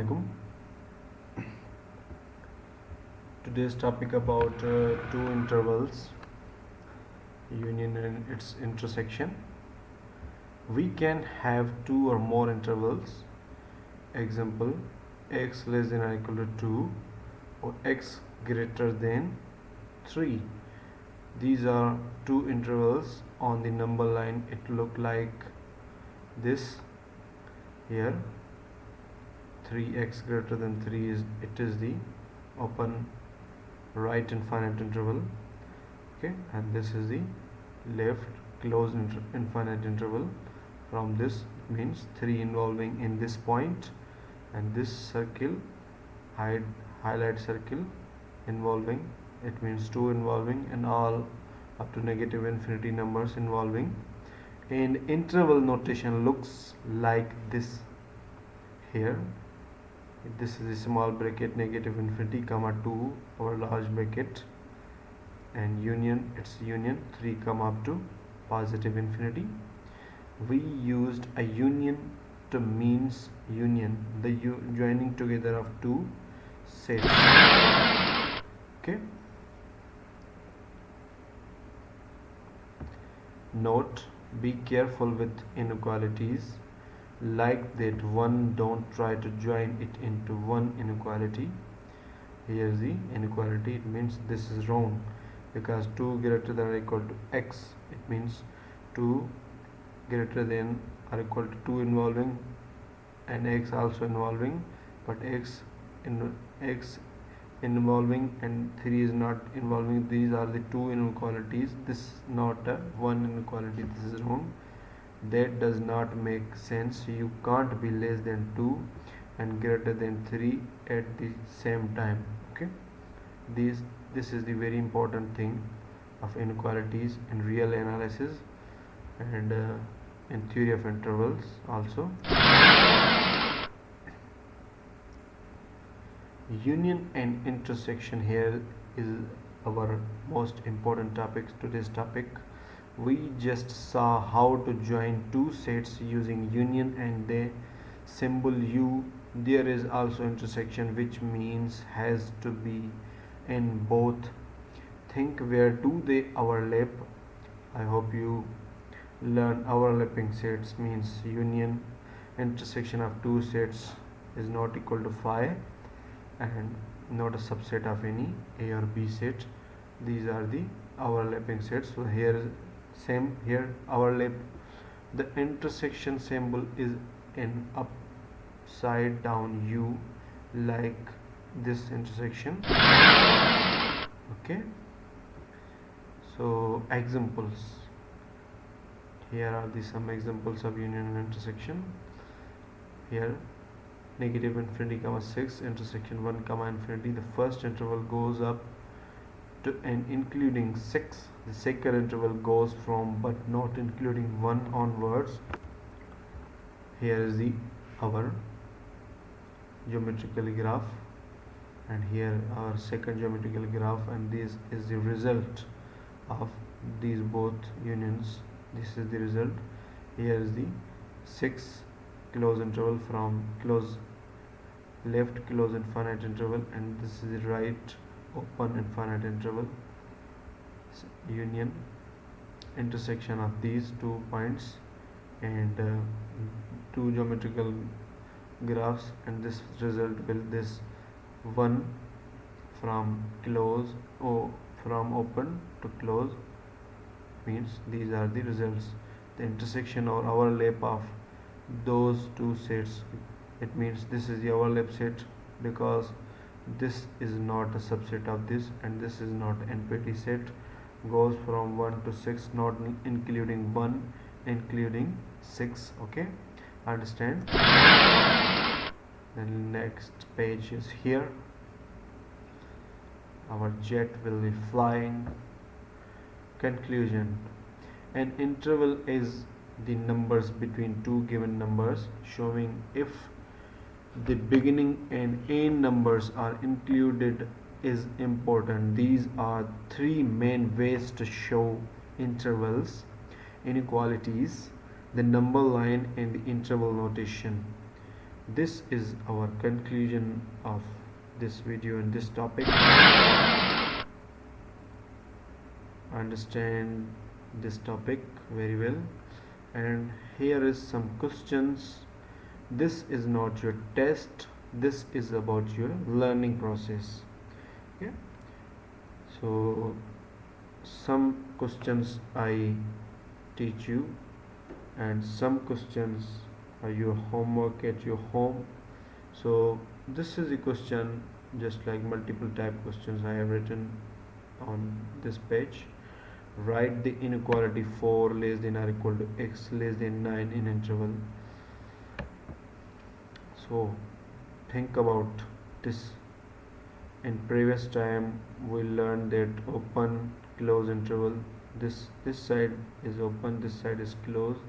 Assalamualaikum. Today's topic about two intervals, union and its intersection. We can have two or more intervals. Example, x less than or equal to 2 or x greater than 3. These are two intervals. On the number line it look like this. Here 3x greater than 3 is the open right infinite interval, okay, and this is the left closed infinite interval. From this means 3 involving in this point, and this circle highlight circle involving, it means 2 involving, and all up to negative infinity numbers involving. And interval notation looks like this. Here this is a small bracket negative infinity comma 2 our large bracket, and union, its union 3 come up to positive infinity. We used a union to means union, the joining together of two sets, okay. Note, be careful with inequalities like that one. Don't try to join it into one inequality. Here's the inequality, it means this is wrong, because 2 greater than or equal to x, it means 2 greater than or equal to 2 involving and x also involving, but x involving and 3 is not involving. These are the two inequalities. This is not a one inequality. This is wrong. That does not make sense. You can't be less than 2 and greater than 3 at the same time, okay. This is the very important thing of inequalities in real analysis and in theory of intervals also. Union and intersection here is our most important topic. Today's topic, we just saw how to join two sets using union and the symbol U. There is also intersection, which means has to be in both. Think, where do they overlap? I hope you learn overlapping sets means union. Intersection of two sets is not equal to phi and not a subset of any A or B set. These are the overlapping sets. So here same, here overlap. The intersection symbol is an upside down U, like this intersection, okay. So examples, here are the some examples of union and intersection. Here negative infinity comma 6 intersection 1 comma infinity. The first interval goes up to and including 6. The second interval goes from but not including 1 onwards. Here is the our geometrical graph, and here our second geometrical graph, and this is the result of these both unions. This is the result. Here is the 6 close interval from close left close infinite interval, and this is the right open infinite interval. Union, intersection of these 2 points and 2 geometrical graphs, and this result will this 1 from close or from open to close, means these are the results. The intersection or overlap of those two sets, it means this is the overlap set, because this is not a subset of this and this is not NPT set. Goes from 1 to 6, not including 1, including 6, okay, understand. The next page is here. Our jet will be flying. Conclusion, an interval is the numbers between two given numbers, showing if the beginning and end numbers are included is important. These are 3 main ways to show intervals: inequalities, the number line, and the interval notation. This is our conclusion of this video and this topic. Understand this topic very well, and here is some questions. This is not your test, this is about your learning process. Okay, so some questions I teach you and some questions are your homework at your home. So this is a question just like multiple type questions I have written on this page. Write the inequality 4 less than or equal to x less than 9 in interval. So think about this. In previous time we learned that open close interval, this side is open, this side is closed.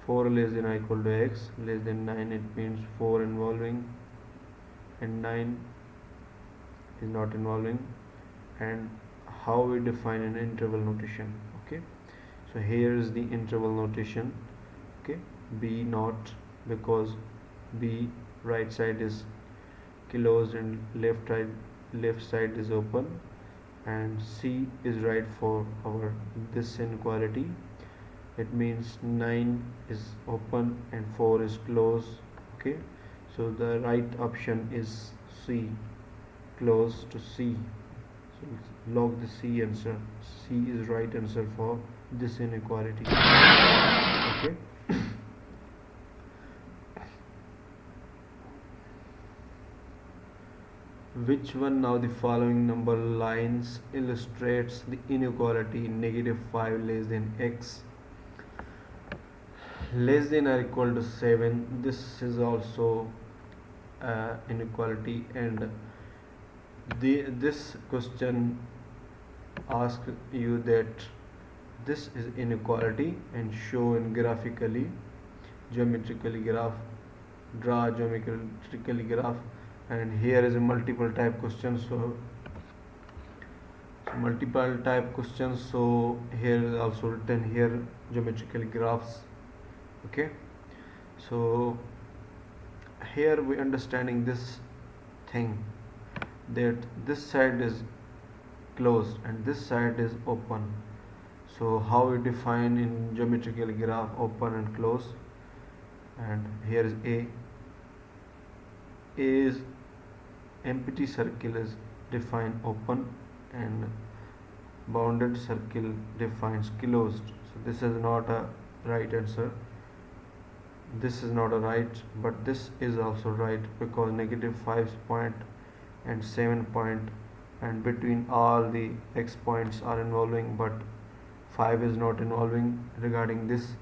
4 less than or equal to x less than 9, it means 4 involving and 9 is not involving, and how we define an interval notation. Okay, so here is the interval notation. Okay, b not, because b right side is closed and left side is open, and c is right for our this inequality. It means 9 is open and 4 is closed. Okay, so the right option is c, close to c. So log the c answer. C is right answer for this inequality. Okay. Which one now the following number lines illustrates the inequality -5 less than x less than or equal to 7? This is also inequality, and this question asks you that this is inequality and show in geometrically graph, draw geometrically graph. And here is a multiple type question, so multiple type questions, so here is also written here geometrical graphs. Okay, so here we understanding this thing, that this side is closed and this side is open. So how we define in geometrical graph open and close? And here is a is empty circle is defined open and bounded circle defines closed. So this is not a right answer, this is not a right, but this is also right, because -5 point and 7 point and between all the x points are involving, but 5 is not involving regarding this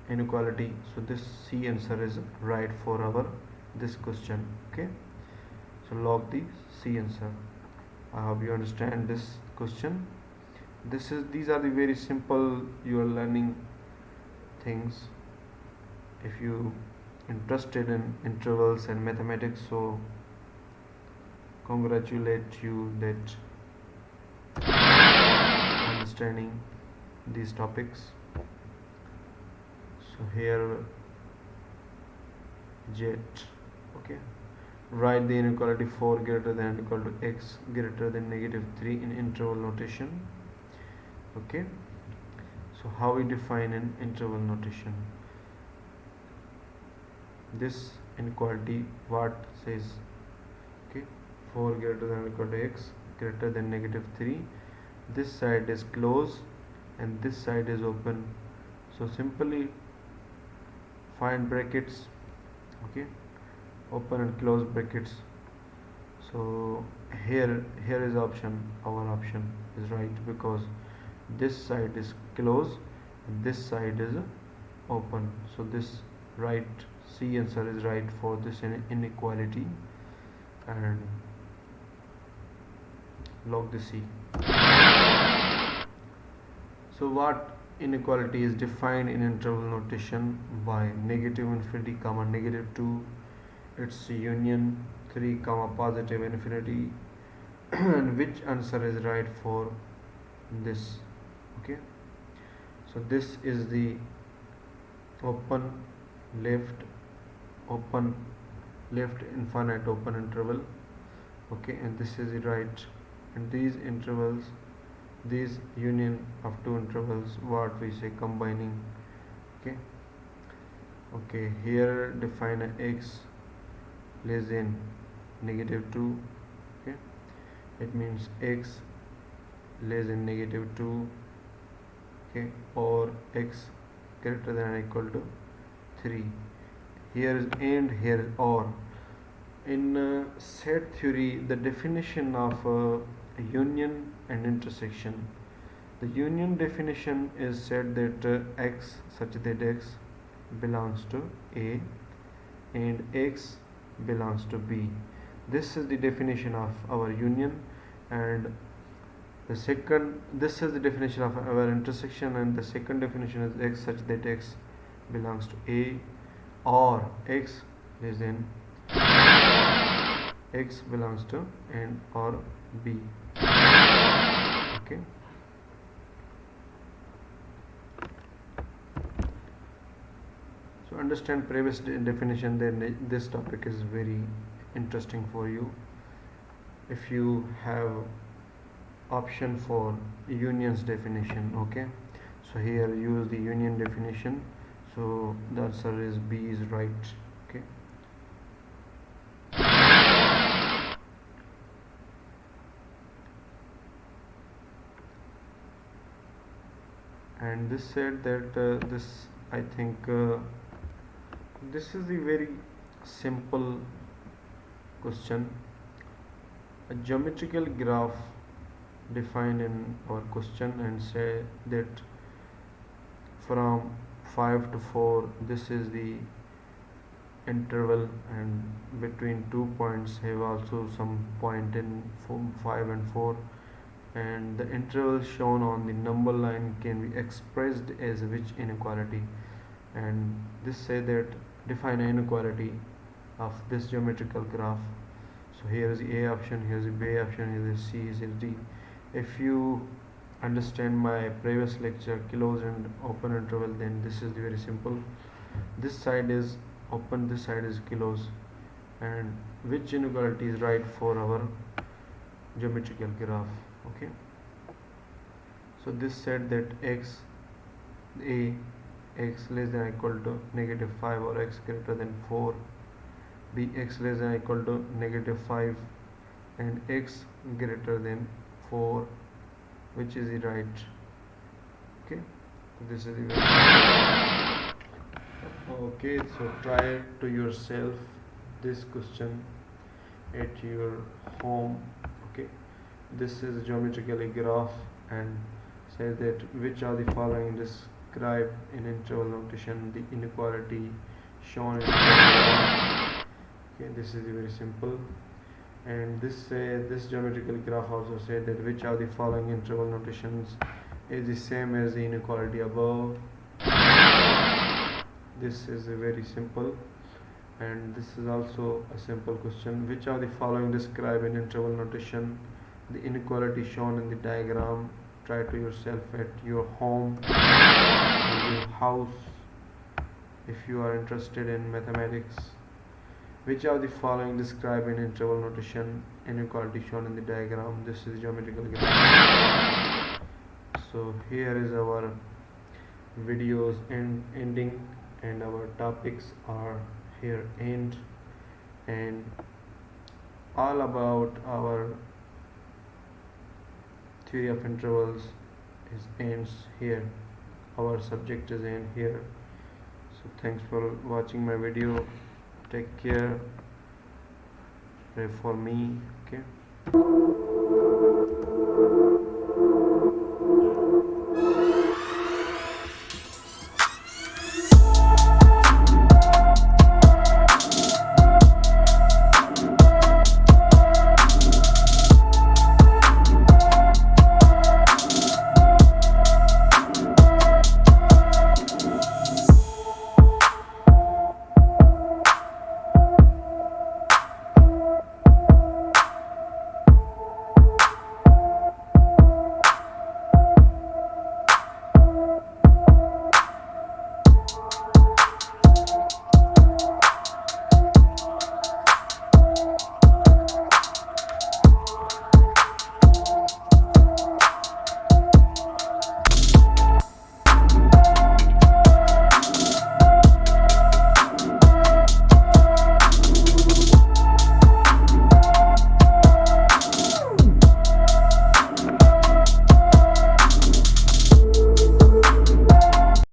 inequality. So this C answer is right for our this question. Okay, so log the C answer. I hope you understand this question. These are the very simple you are learning things. If you interested in intervals and mathematics, so congratulate you that understanding these topics. So here jet. Okay, write the inequality 4 greater than or equal to x greater than -3 in interval notation. Okay, so how we define an interval notation? This inequality what says? Okay, 4 greater than or equal to x greater than -3. This side is closed and this side is open, so simply find brackets. Okay, open and close brackets. So here is option, our option is right, because this side is closed and this side is open. So this right C answer is right for this inequality, and log the C. So what inequality is defined in interval notation by -infinity comma -2, its union 3 comma positive infinity, and which answer is right for this? Okay, so this is the open left open left infinite open interval, okay, and this is the right. And these intervals, these union of two intervals, what we say combining, okay. Okay, here define a x less than -2, okay, it means x less than -2, okay, or x greater than or equal to 3. Here is and, here is or. In set theory, the definition of union and intersection, the union definition is said that x, such that x belongs to A and x belongs to B. This is the definition of our union, and this is the definition of our intersection, and the second definition is x such that x belongs to A, or x less than x belongs to and or B, okay. So understand previous definition, then this topic is very interesting for you. If you have option for unions definition, okay, so here use the union definition, so the answer is B is right, okay. And this said that this, I think this is the very simple question. A geometrical graph defined in our question and say that from 5 to 4 this is the interval, and between 2 points have also some point in 5 and 4, and the interval shown on the number line can be expressed as which inequality. And this say that define an inequality of this geometrical graph. So here is the A option, here is the B option, here is C, here is D. If you understand my previous lecture closed and open interval, then this is very simple. This side is open, this side is closed, and which inequality is right for our geometrical graph, okay. So this said that x less than or equal to -5 or x greater than 4, b x less than or equal to -5 and x greater than 4, which is the right, okay. This is the very okay. So try to yourself this question at your home, okay. This is a geometrical graph and says that which are the following describe in interval notation the inequality shown in the graph, okay. This is very simple. And this geometrical graph also said that which are the following interval notations is the same as the inequality above. This is very simple. And this is also a simple question, which are the following describe in interval notation the inequality shown in the diagram. Try to yourself at your home, your house, if you are interested in mathematics. Which are the following describe in interval notation inequality shown in the diagram. This is geometrical graph. So here is our videos ending, and our topics are here end, and all about our theory of intervals is ends here. Our subject is end here. So thanks for watching my video. Take care. Pray for me, okay.